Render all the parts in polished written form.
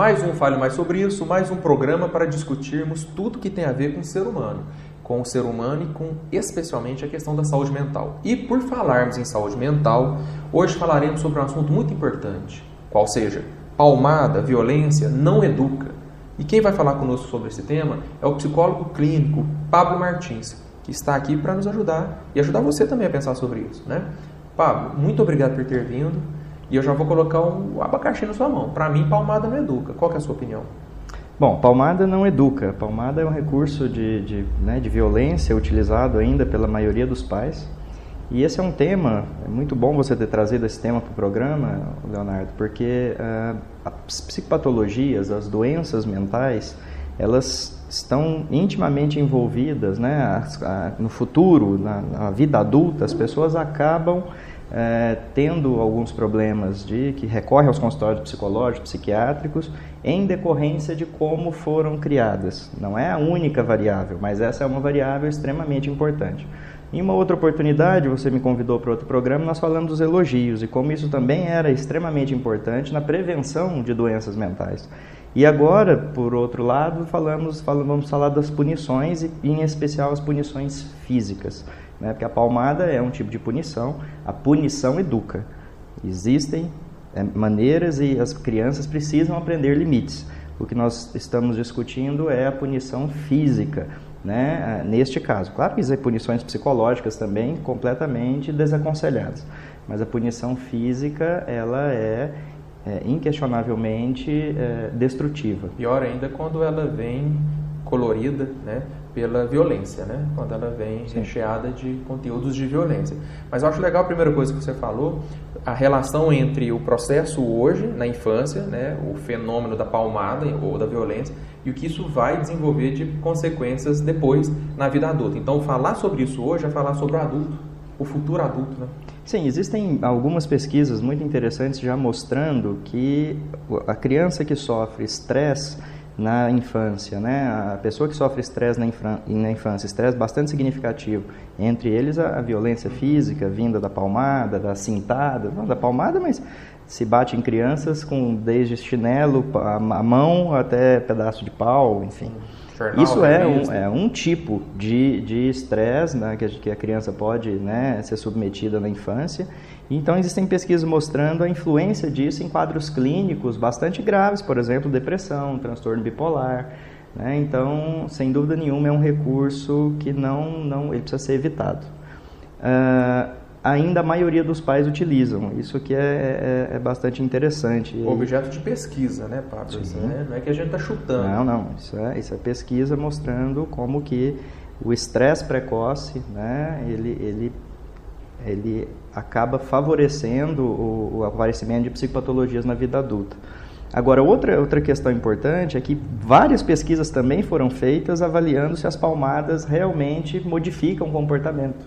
Mais um Fale Mais Sobre Isso, mais um programa para discutirmos tudo que tem a ver com o ser humano. Com o ser humano e com especialmente a questão da saúde mental. E por falarmos em saúde mental, hoje falaremos sobre um assunto muito importante, qual seja, palmada, violência, não educa. E quem vai falar conosco sobre esse tema é o psicólogo clínico Pablo Martins, que está aqui para nos ajudar e ajudar você também a pensar sobre isso, né? Pablo, muito obrigado por ter vindo e eu já vou colocar um abacaxi na sua mão. Para mim, palmada não educa. Qual que é a sua opinião? Bom, palmada não educa. Palmada é um recurso de violência utilizado ainda pela maioria dos pais. E esse é um tema, é muito bom você ter trazido esse tema para o programa, Leonardo, porque as psicopatologias, as doenças mentais, elas estão intimamente envolvidas, né? No futuro, na vida adulta, as pessoas acabam tendo alguns problemas que recorrem aos consultórios psicológicos, psiquiátricos, em decorrência de como foram criadas. Não é a única variável, mas essa é uma variável extremamente importante. Em uma outra oportunidade, você me convidou para outro programa, nós falamos dos elogios e como isso também era extremamente importante na prevenção de doenças mentais. E agora, por outro lado, vamos falar das punições e em especial as punições físicas, né? Porque a palmada é um tipo de punição, a punição educa. Existem maneiras e as crianças precisam aprender limites. O que nós estamos discutindo é a punição física, né? Neste caso. Claro que existem punições psicológicas também completamente desaconselhadas, mas a punição física ela é inquestionavelmente destrutiva. Pior ainda quando ela vem colorida, né, pela violência, né? Quando ela vem recheada de conteúdos de violência. Mas eu acho legal a primeira coisa que você falou, a relação entre o processo hoje, na infância, né, o fenômeno da palmada ou da violência, e o que isso vai desenvolver de consequências depois na vida adulta. Então, falar sobre isso hoje é falar sobre o adulto, o futuro adulto, né? Sim, existem algumas pesquisas muito interessantes já mostrando que a criança que sofre estresse na infância, né, a pessoa que sofre estresse na infância, estresse bastante significativo, entre eles a violência física vinda da palmada, da cintada, não da palmada, mas se bate em crianças com desde chinelo, a mão até pedaço de pau, enfim. Isso é um tipo de estresse, né, que a criança pode, né, ser submetida na infância. Então, existem pesquisas mostrando a influência disso em quadros clínicos bastante graves, por exemplo, depressão, transtorno bipolar, né? Então, sem dúvida nenhuma, é um recurso que ele precisa ser evitado. Ainda a maioria dos pais utilizam, isso que é bastante interessante. Objeto de pesquisa, né, Pablo? Isso, né? Não é que a gente está chutando. Não, isso é pesquisa mostrando como que o estresse precoce, né, ele acaba favorecendo o aparecimento de psicopatologias na vida adulta. Agora, outra questão importante é que várias pesquisas também foram feitas avaliando se as palmadas realmente modificam o comportamento.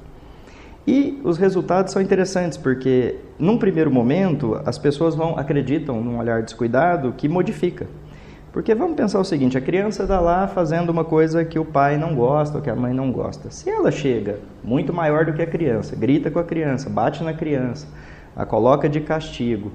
E os resultados são interessantes, porque num primeiro momento as pessoas acreditam, num olhar descuidado, que modifica. Porque vamos pensar o seguinte, a criança está lá fazendo uma coisa que o pai não gosta ou que a mãe não gosta. Se ela chega muito maior do que a criança, grita com a criança, bate na criança, a coloca de castigo,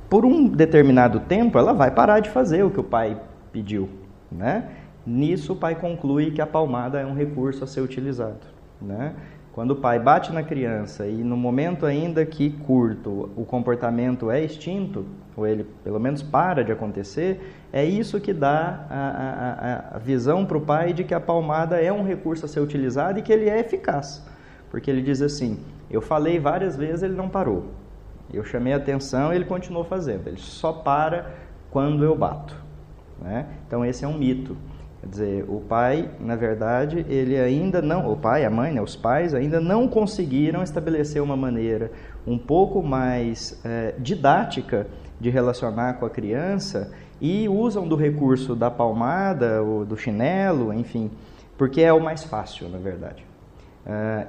por um determinado tempo ela vai parar de fazer o que o pai pediu, né? Nisso o pai conclui que a palmada é um recurso a ser utilizado, né? Quando o pai bate na criança e no momento ainda que curto o comportamento é extinto, ou ele pelo menos para de acontecer, é isso que dá a visão para o pai de que a palmada é um recurso a ser utilizado e que ele é eficaz. Porque ele diz assim, eu falei várias vezes, ele não parou. Eu chamei a atenção e ele continuou fazendo. Ele só para quando eu bato, né? Então esse é um mito. Quer dizer, o pai, na verdade, ele ainda não, o pai, a mãe, né, os pais ainda não conseguiram estabelecer uma maneira um pouco mais didática de relacionar com a criança e usam do recurso da palmada, ou do chinelo, enfim, porque é o mais fácil, na verdade.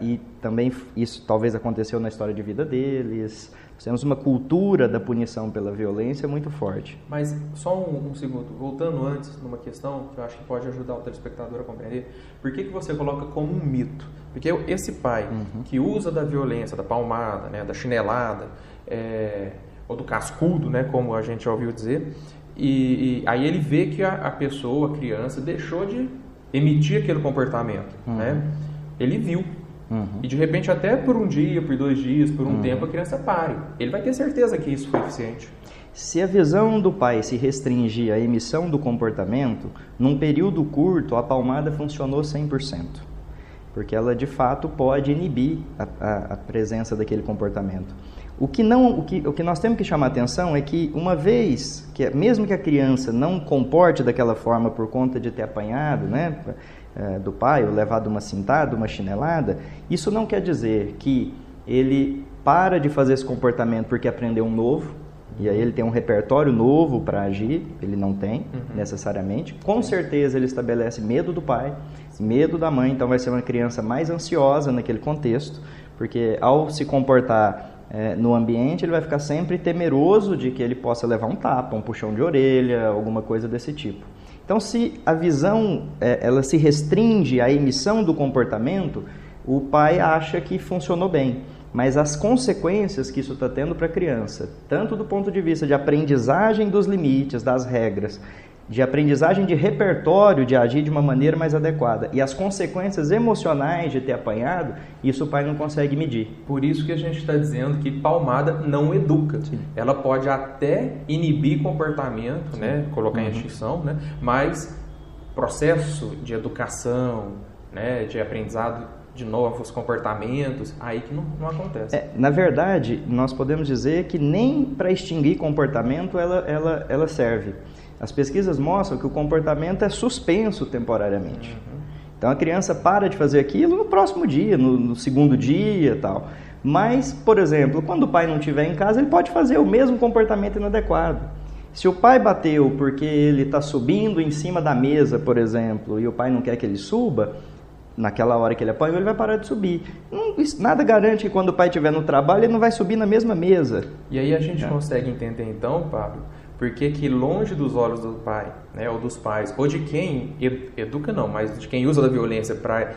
E também isso talvez aconteceu na história de vida deles. Temos uma cultura da punição pela violência muito forte. Mas só um segundo, voltando antes numa questão que eu acho que pode ajudar o telespectador a compreender, por que você coloca como um mito? Porque esse pai que usa da violência, da palmada, né, da chinelada, ou do cascudo, né, como a gente já ouviu dizer, E aí ele vê que a pessoa, a criança, deixou de emitir aquele comportamento, né? Ele viu. E de repente, até por um dia, por 2 dias, por um tempo, a criança pare. Ele vai ter certeza que isso foi eficiente. Se a visão do pai se restringir à emissão do comportamento, num período curto, a palmada funcionou 100%. Porque ela, de fato, pode inibir a presença daquele comportamento. O que nós temos que chamar a atenção é que, uma vez, mesmo que a criança não comporte daquela forma por conta de ter apanhado, né, do pai, ou levado uma cintada, uma chinelada, isso não quer dizer que ele para de fazer esse comportamento porque aprendeu um novo, e aí ele tem um repertório novo para agir, ele não tem, necessariamente. Com certeza ele estabelece medo do pai, medo da mãe, então vai ser uma criança mais ansiosa naquele contexto, porque ao se comportar no ambiente, ele vai ficar sempre temeroso de que ele possa levar um tapa, um puxão de orelha, alguma coisa desse tipo. Então, se a visão ela se restringe à emissão do comportamento, o pai acha que funcionou bem. Mas as consequências que isso está tendo para a criança, tanto do ponto de vista de aprendizagem dos limites, das regras, de aprendizagem de repertório, de agir de uma maneira mais adequada, e as consequências emocionais de ter apanhado, isso o pai não consegue medir. Por isso que a gente está dizendo que palmada não educa. Sim. Ela pode até inibir comportamento, né, colocar em extinção, né, mas processo de educação, né, de aprendizado de novos comportamentos, aí que não acontece. Na verdade, nós podemos dizer que nem para extinguir comportamento ela serve. As pesquisas mostram que o comportamento é suspenso temporariamente. Então a criança para de fazer aquilo no próximo dia, no segundo dia e tal. Mas, por exemplo, quando o pai não estiver em casa, ele pode fazer o mesmo comportamento inadequado. Se o pai bateu porque ele está subindo em cima da mesa, por exemplo, e o pai não quer que ele suba, naquela hora que ele apanhou, ele vai parar de subir. Nada garante que quando o pai estiver no trabalho, ele não vai subir na mesma mesa. E aí a gente consegue entender então, Pablo, por que longe dos olhos do pai, né, ou dos pais, ou de quem educa não, mas de quem usa da violência para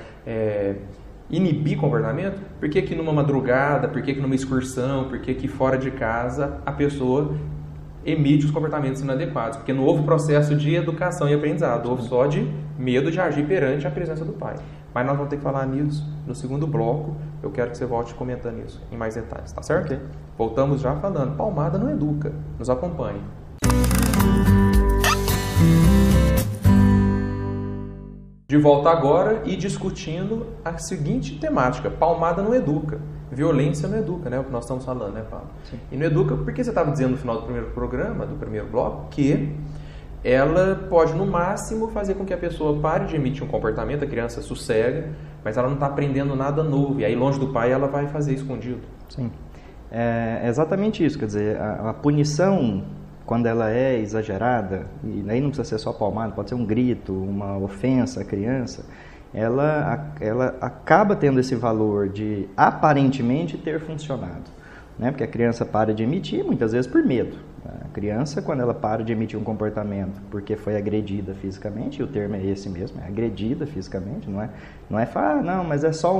inibir comportamento, por que numa madrugada, por que numa excursão, por que fora de casa a pessoa emite os comportamentos inadequados? Porque não houve processo de educação e aprendizado, houve só de medo de agir perante a presença do pai. Mas nós vamos ter que falar nisso no segundo bloco. Eu quero que você volte comentando isso em mais detalhes, tá certo? Okay. Voltamos já falando. Palmada não educa. Nos acompanhe. De volta agora e discutindo a seguinte temática. Palmada não educa. Violência não educa, né? O que nós estamos falando, né, Paulo? Sim. E não educa porque você estava dizendo no final do primeiro programa, do primeiro bloco, que ela pode, no máximo, fazer com que a pessoa pare de emitir um comportamento, a criança sossega, mas ela não está aprendendo nada novo. E aí, longe do pai, ela vai fazer escondido. Sim. É exatamente isso. Quer dizer, a punição, quando ela é exagerada, e aí não precisa ser só palmada, pode ser um grito, uma ofensa à criança, ela acaba tendo esse valor de, aparentemente, ter funcionado. Né? Porque a criança para de emitir, muitas vezes por medo. A criança, quando ela para de emitir um comportamento porque foi agredida fisicamente, e o termo é esse mesmo, é agredida fisicamente, não é falar, não, mas é só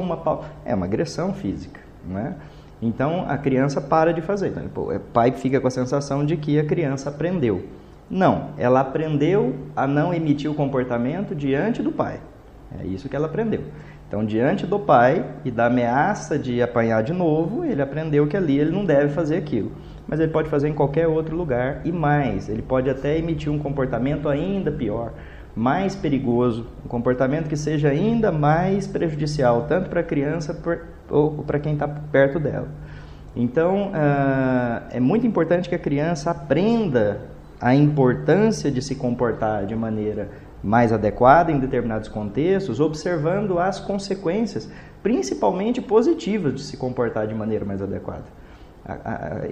é uma agressão física, não é? Então a criança para de fazer. Então, o pai fica com a sensação de que a criança aprendeu. Não, ela aprendeu a não emitir o comportamento diante do pai. É isso que ela aprendeu. Então, diante do pai e da ameaça de apanhar de novo, ele aprendeu que ali ele não deve fazer aquilo. Mas ele pode fazer em qualquer outro lugar e mais, ele pode até emitir um comportamento ainda pior, mais perigoso, um comportamento que seja ainda mais prejudicial, tanto para a criança ou para quem está perto dela. Então, é muito importante que a criança aprenda a importância de se comportar de maneira mais adequada em determinados contextos, observando as consequências, principalmente positivas, de se comportar de maneira mais adequada.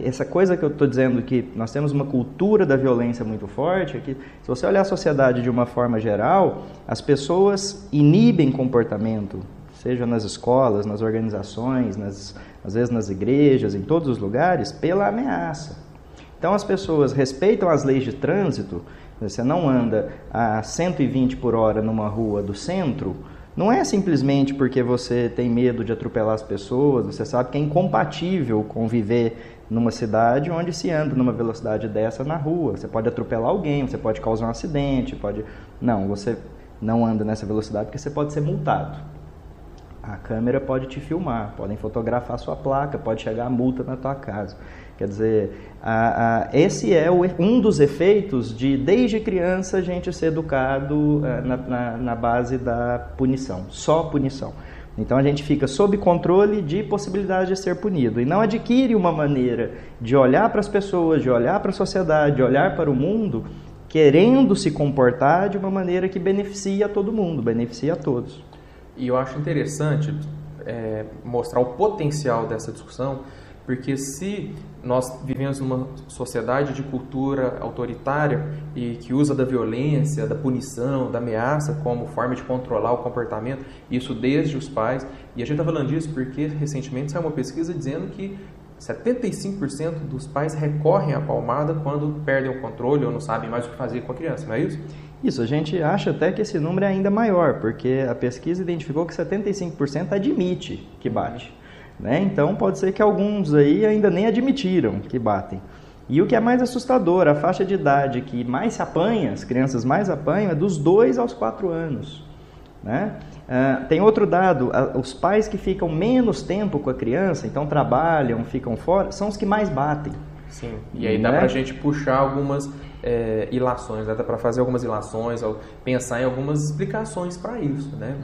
Essa coisa que eu estou dizendo, que nós temos uma cultura da violência muito forte, é que, se você olhar a sociedade de uma forma geral, as pessoas inibem comportamento, seja nas escolas, nas organizações, às vezes nas igrejas, em todos os lugares, pela ameaça. Então as pessoas respeitam as leis de trânsito. Você não anda a 120 por hora numa rua do centro, Não é simplesmente porque você tem medo de atropelar as pessoas, você sabe que é incompatível conviver numa cidade onde se anda numa velocidade dessa na rua. Você pode atropelar alguém, você pode causar um acidente, pode... Não, você não anda nessa velocidade porque você pode ser multado. A câmera pode te filmar, podem fotografar a sua placa, pode chegar a multa na tua casa. Quer dizer, esse é um dos efeitos de, desde criança, a gente ser educado na base da punição, só punição. Então a gente fica sob controle de possibilidade de ser punido e não adquire uma maneira de olhar para as pessoas, de olhar para a sociedade, de olhar para o mundo, querendo se comportar de uma maneira que beneficie a todo mundo, beneficie a todos. E eu acho interessante mostrar o potencial dessa discussão, porque se nós vivemos numa sociedade de cultura autoritária e que usa da violência, da punição, da ameaça como forma de controlar o comportamento, isso desde os pais, e a gente está falando disso porque recentemente saiu uma pesquisa dizendo que 75% dos pais recorrem à palmada quando perdem o controle ou não sabem mais o que fazer com a criança, não é isso? Isso, a gente acha até que esse número é ainda maior, porque a pesquisa identificou que 75% admite que bate. Né? Então pode ser que alguns aí ainda nem admitiram que batem. E o que é mais assustador, a faixa de idade que mais se apanha, as crianças mais apanham, é dos 2 aos 4 anos. Né? Tem outro dado, os pais que ficam menos tempo com a criança, então trabalham, ficam fora, são os que mais batem. Sim, e aí dá pra gente puxar algumas ilações, dá para fazer algumas ilações, pensar em algumas explicações para isso, né?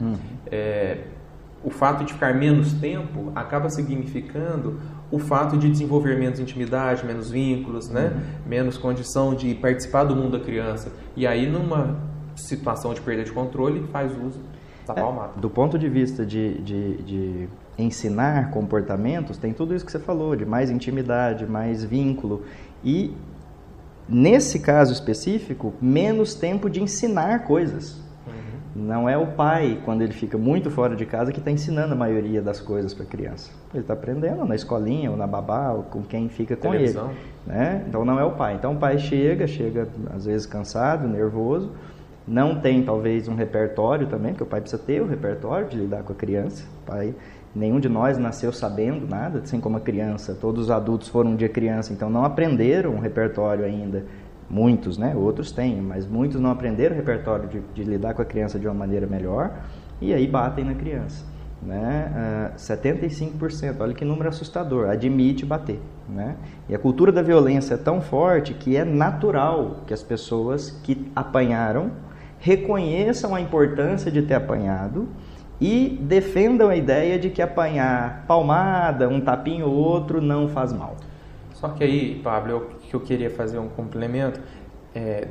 O fato de ficar menos tempo acaba significando o fato de desenvolver menos intimidade, menos vínculos, né? Menos condição de participar do mundo da criança. E aí, numa situação de perda de controle, faz uso da palmada. Do ponto de vista de ensinar comportamentos, tem tudo isso que você falou, de mais intimidade, mais vínculo. E, nesse caso específico, menos tempo de ensinar coisas. Não é o pai, quando ele fica muito fora de casa, que está ensinando a maioria das coisas para a criança. Ele está aprendendo na escolinha, ou na babá, ou com quem fica com ele. Né? Então não é o pai. Então o pai chega às vezes cansado, nervoso, não tem talvez um repertório também, porque o pai precisa ter o repertório de lidar com a criança. O pai, nenhum de nós nasceu sabendo nada, assim como a criança. Todos os adultos foram um dia criança, então não aprenderam um repertório ainda. Muitos, né? Outros têm, mas muitos não aprenderam o repertório de lidar com a criança de uma maneira melhor e aí batem na criança. Né? 75%, olha que número assustador, admite bater. Né? E a cultura da violência é tão forte que é natural que as pessoas que apanharam reconheçam a importância de ter apanhado e defendam a ideia de que apanhar palmada, um tapinho ou outro não faz mal. Só que aí, Pablo, eu queria fazer um complemento,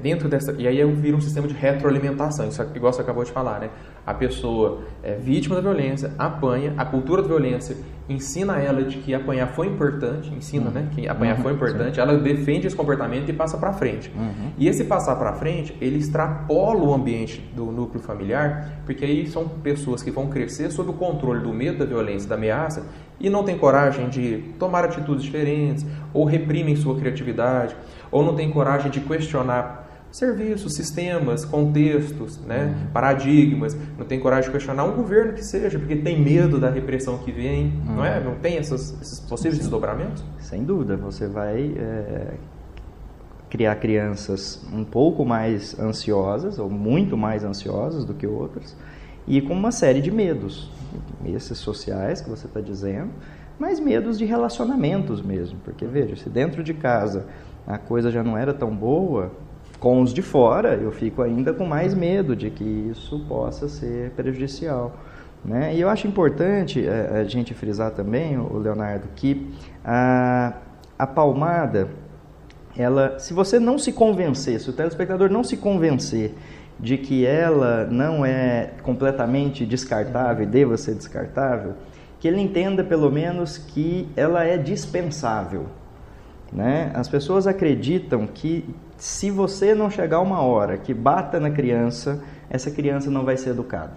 dentro dessa, e aí eu viro um sistema de retroalimentação, isso igual você acabou de falar, né? A pessoa é vítima da violência, apanha, a cultura da violência ensina ela de que apanhar foi importante, né? Que apanhar foi importante, ela defende esse comportamento e passa para frente. E esse passar para frente, ele extrapola o ambiente do núcleo familiar, porque aí são pessoas que vão crescer sob o controle do medo, da violência, da ameaça, e não tem coragem de tomar atitudes diferentes, ou reprimem sua criatividade, ou não tem coragem de questionar serviços, sistemas, contextos, né, paradigmas, não tem coragem de questionar um governo que seja, porque tem medo da repressão que vem, não é? Não tem esses possíveis desdobramentos? Sem dúvida, você vai criar crianças um pouco mais ansiosas, ou muito mais ansiosas do que outras, e com uma série de medos, esses sociais que você está dizendo, mas medos de relacionamentos mesmo, porque veja, se dentro de casa a coisa já não era tão boa, com os de fora eu fico ainda com mais medo de que isso possa ser prejudicial. Né? E eu acho importante a gente frisar também, o Leonardo, que a palmada, se você não se convencer, se o telespectador não se convencer de que ela não é completamente descartável e deva ser descartável, que ele entenda pelo menos que ela é dispensável. Né? As pessoas acreditam que se você não chegar uma hora que bata na criança, essa criança não vai ser educada.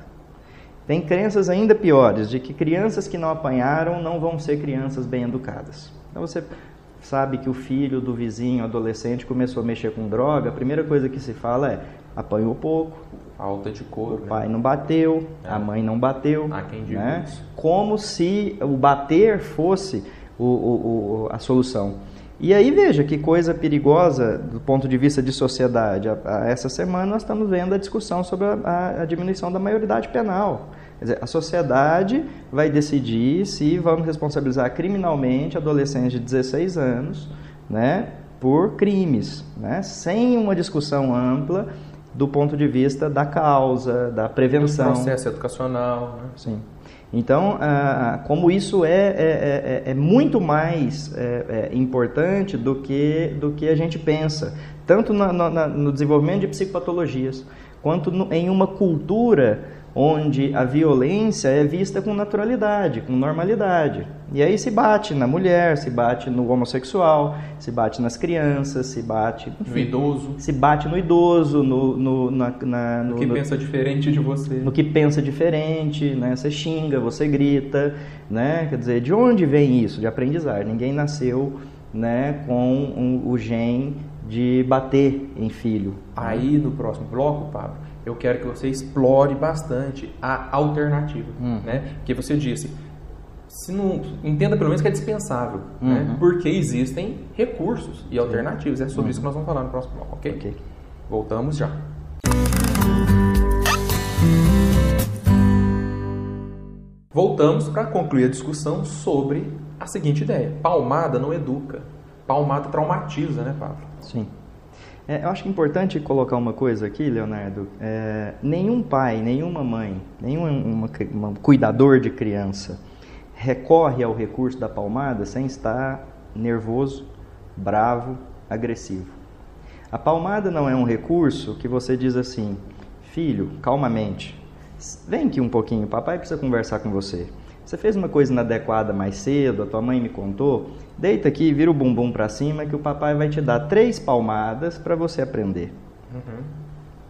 Tem crenças ainda piores, de que crianças que não apanharam não vão ser crianças bem educadas. Então você sabe que o filho do vizinho adolescente começou a mexer com droga, a primeira coisa que se fala é: apanhou pouco, falta de couro, o pai não bateu, a mãe não bateu, há quem diga né? isso. Como se o bater fosse a solução. E aí veja que coisa perigosa do ponto de vista de sociedade. Essa semana nós estamos vendo a discussão sobre a diminuição da maioridade penal. Quer dizer, a sociedade vai decidir se vamos responsabilizar criminalmente adolescentes de 16 anos, né, por crimes, né, sem uma discussão ampla do ponto de vista da causa, da prevenção. Do processo educacional. Né? Sim. Então, como isso é muito mais importante do que a gente pensa, tanto no desenvolvimento de psicopatologias, quanto em uma cultura onde a violência é vista com naturalidade, com normalidade. E aí se bate na mulher, se bate no homossexual, se bate nas crianças, se bate... Enfim, no idoso. Se bate no idoso, no que pensa diferente de você. No que pensa diferente, né? Você xinga, você grita, né? Quer dizer, de onde vem isso? De aprendizagem. Ninguém nasceu, né, com o gene de bater em filho. Aí, no próximo bloco, Pablo, eu quero que você explore bastante a alternativa, né? Porque você disse, se não, entenda pelo menos que é dispensável, né? Porque existem recursos e alternativas. É sobre isso que nós vamos falar no próximo bloco, ok? Voltamos já. Voltamos para concluir a discussão sobre a seguinte ideia. Palmada não educa. Palmada traumatiza, né, Pablo? Sim. Eu acho importante colocar uma coisa aqui, Leonardo. Nenhum pai, nenhuma mãe, nenhum cuidador de criança recorre ao recurso da palmada sem estar nervoso, bravo, agressivo. A palmada não é um recurso que você diz assim, filho, calmamente, vem aqui um pouquinho, papai precisa conversar com você. Você fez uma coisa inadequada mais cedo, a tua mãe me contou, deita aqui, vira o bumbum para cima que o papai vai te dar 3 palmadas para você aprender.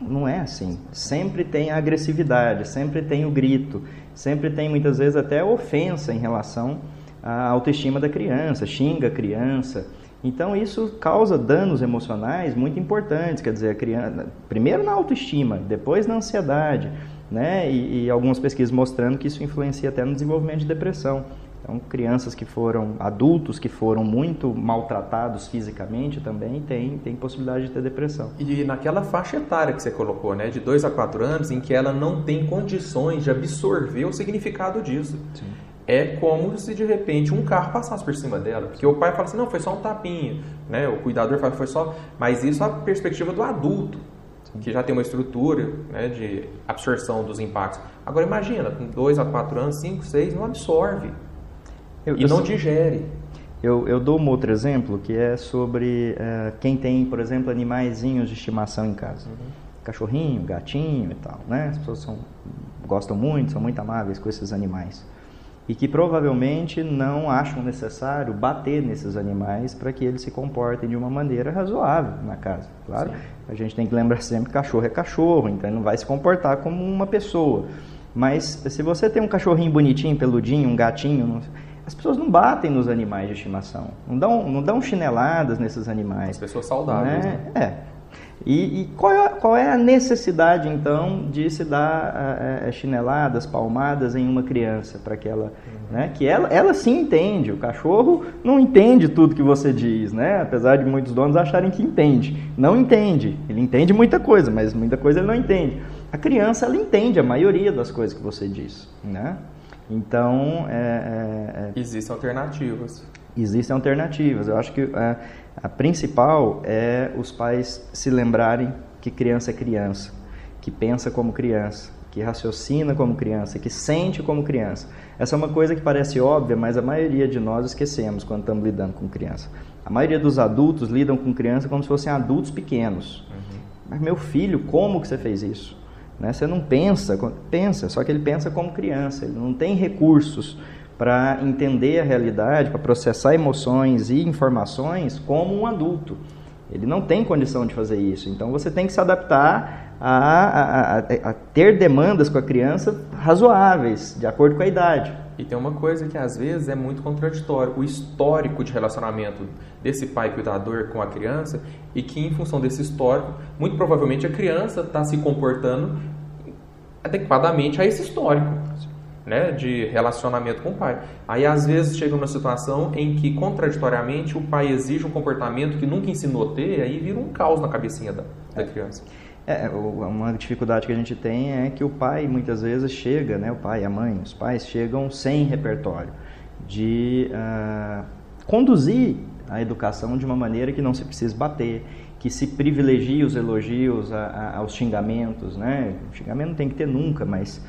Não é assim. Sempre tem a agressividade, sempre tem o grito, sempre tem muitas vezes até ofensa em relação à autoestima da criança, xinga a criança. Então isso causa danos emocionais muito importantes, quer dizer, a criança, primeiro na autoestima, depois na ansiedade, né? E algumas pesquisas mostrando que isso influencia até no desenvolvimento de depressão. Então, crianças que foram, adultos que foram muito maltratados fisicamente também têm possibilidade de ter depressão. E naquela faixa etária que você colocou, né, de 2 a 4 anos, em que ela não tem condições de absorver o significado disso. Sim. É como se de repente um carro passasse por cima dela, porque o pai fala assim, não, foi só um tapinha, né? O cuidador fala, foi só... Mas isso é a perspectiva do adulto, que já tem uma estrutura, né, de absorção dos impactos. Agora imagina, com 2 a 4 anos, 5, 6, não absorve e não digere. Eu dou um outro exemplo que é sobre quem tem, por exemplo, animaizinhos de estimação em casa. Cachorrinho, gatinho e tal, né? As pessoas gostam muito, são muito amáveis com esses animais. E que provavelmente não acham necessário bater nesses animais para que eles se comportem de uma maneira razoável na casa. Claro, sim, a gente tem que lembrar sempre que cachorro é cachorro, então ele não vai se comportar como uma pessoa. Mas se você tem um cachorrinho bonitinho, peludinho, um gatinho, as pessoas não batem nos animais de estimação, não dão chineladas nesses animais. As pessoas saudáveis, né? E qual é a necessidade, então, de se dar chineladas, palmadas em uma criança, para que ela, né, que ela sim entende, o cachorro não entende tudo que você diz, né, apesar de muitos donos acharem que entende, não entende, ele entende muita coisa, mas muita coisa ele não entende. A criança, ela entende a maioria das coisas que você diz, né, então... Existem alternativas. Existem alternativas, eu acho que... A principal é os pais se lembrarem que criança é criança, que pensa como criança, que raciocina como criança, que sente como criança. Essa é uma coisa que parece óbvia, mas a maioria de nós esquecemos quando estamos lidando com criança. A maioria dos adultos lidam com criança como se fossem adultos pequenos. Mas meu filho, como que você fez isso? Né? Você não pensa, só que ele pensa como criança, ele não tem recursos para entender a realidade, para processar emoções e informações como um adulto. Ele não tem condição de fazer isso. Então você tem que se adaptar a ter demandas com a criança razoáveis, de acordo com a idade. E tem uma coisa que às vezes é muito contraditório, o histórico de relacionamento desse pai cuidador com a criança, e que em função desse histórico, muito provavelmente a criança está se comportando adequadamente a esse histórico, né, de relacionamento com o pai. Aí às vezes chega uma situação em que contraditoriamente o pai exige um comportamento que nunca ensinou a ter, aí vira um caos na cabecinha da criança. Uma dificuldade que a gente tem é que o pai muitas vezes chega, né, o pai, a mãe, os pais chegam sem repertório de conduzir a educação de uma maneira que não se precise bater, que se privilegie os elogios aos xingamentos, né? O xingamento não tem que ter nunca, mas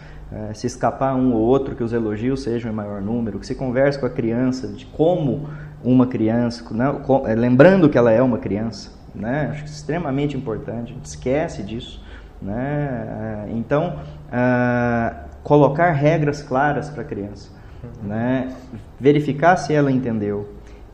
se escapar um ou outro, que os elogios sejam em maior número, que se converse com a criança de como uma criança, né? Lembrando que ela é uma criança, né? Acho que é extremamente importante, a gente esquece disso, né? Então, colocar regras claras para a criança, né? Verificar se ela entendeu,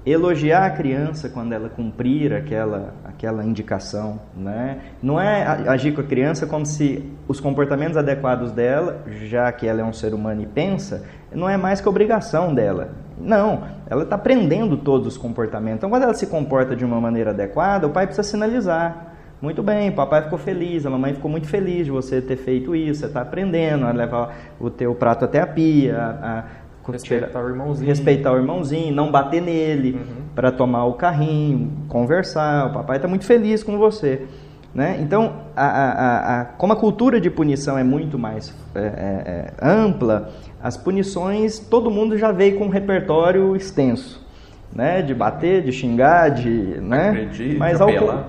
elogiar a criança quando ela cumprir aquela indicação, né? Não é agir com a criança como se os comportamentos adequados dela, já que ela é um ser humano e pensa, não é mais que obrigação dela. Não, ela está aprendendo todos os comportamentos. Então, quando ela se comporta de uma maneira adequada, o pai precisa sinalizar. Muito bem, o papai ficou feliz, a mamãe ficou muito feliz de você ter feito isso, você está aprendendo a levar o teu prato até a pia, respeitar o irmãozinho, não bater nele, para tomar o carrinho, conversar, o papai está muito feliz com você, né? Então, como a cultura de punição é muito mais ampla, as punições, todo mundo já veio com um repertório extenso, né? De bater, de xingar, né? Agredir,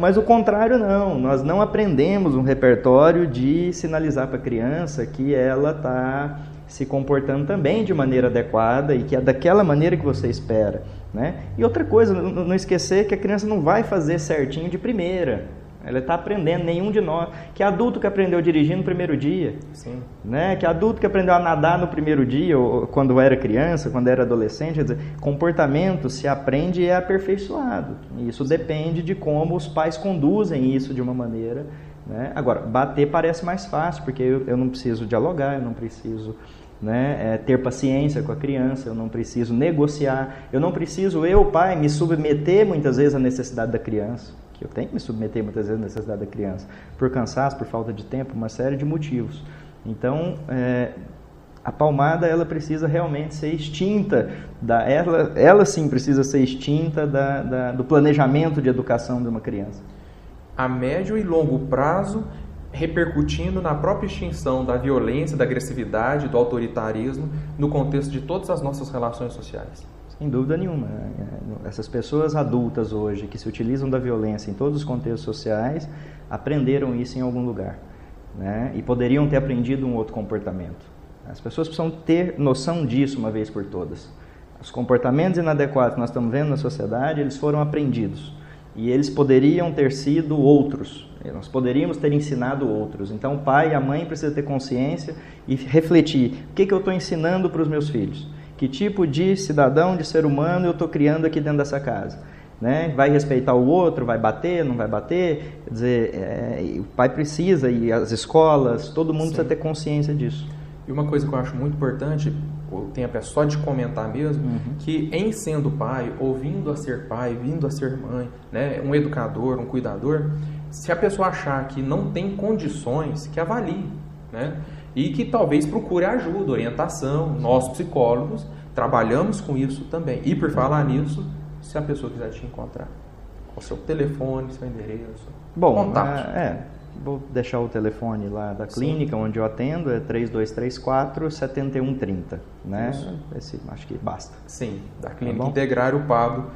mas o contrário não, nós não aprendemos um repertório de sinalizar para a criança que ela está se comportando também de maneira adequada e que é daquela maneira que você espera, né? E outra coisa, não esquecer que a criança não vai fazer certinho de primeira. Ela está aprendendo, nenhum de nós. Que adulto que aprendeu a dirigir no primeiro dia. Sim. Né? Que adulto que aprendeu a nadar no primeiro dia, ou quando era criança, quando era adolescente. Quer dizer, comportamento se aprende e é aperfeiçoado. E isso depende de como os pais conduzem isso de uma maneira, né? Agora, bater parece mais fácil, porque eu não preciso dialogar, eu não preciso, né, ter paciência com a criança, eu não preciso negociar, eu não preciso, pai, me submeter muitas vezes à necessidade da criança, que eu tenho que me submeter muitas vezes à necessidade da criança, por cansaço, por falta de tempo, uma série de motivos. Então, a palmada, ela precisa realmente ser extinta, ela sim precisa ser extinta do planejamento de educação de uma criança. A médio e longo prazo, repercutindo na própria extinção da violência, da agressividade, do autoritarismo, no contexto de todas as nossas relações sociais. Sem dúvida nenhuma. Essas pessoas adultas hoje que se utilizam da violência em todos os contextos sociais, aprenderam isso em algum lugar, né? E poderiam ter aprendido um outro comportamento. As pessoas precisam ter noção disso uma vez por todas. Os comportamentos inadequados que nós estamos vendo na sociedade, eles foram aprendidos. E eles poderiam ter sido outros. Nós poderíamos ter ensinado outros. Então, o pai e a mãe precisam ter consciência e refletir. O que eu estou ensinando para os meus filhos? Que tipo de cidadão, de ser humano eu estou criando aqui dentro dessa casa? Né? Vai respeitar o outro? Vai bater? Não vai bater? Quer dizer, o pai precisa, e as escolas, todo mundo precisa ter consciência disso. E uma coisa que eu acho muito importante, o tempo é só de comentar mesmo, que em sendo pai, ou vindo a ser pai, vindo a ser mãe, né, um educador, um cuidador, se a pessoa achar que não tem condições, que avalie, né, e que talvez procure ajuda, orientação. Nós, psicólogos, trabalhamos com isso também. E por falar nisso, se a pessoa quiser te encontrar, o seu telefone, seu endereço, contato. Vou deixar o telefone lá da clínica, onde eu atendo, é 3234-7130, né? Acho que basta. Sim, da Clínica Integrar, o Pablo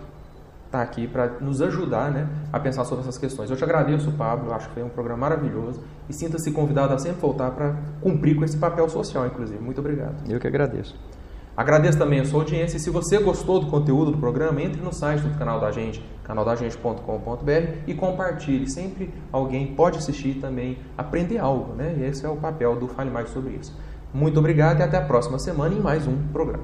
está aqui para nos ajudar, né, a pensar sobre essas questões. Eu te agradeço, Pablo, eu acho que foi um programa maravilhoso e sinta-se convidado a sempre voltar para cumprir com esse papel social, inclusive. Muito obrigado. Eu que agradeço. Agradeço também a sua audiência e se você gostou do conteúdo do programa, entre no site do canal da gente, canaldagente.com.br e compartilhe. Sempre alguém pode assistir e também aprender algo, né? E esse é o papel do Fale Mais Sobre Isso. Muito obrigado e até a próxima semana em mais um programa.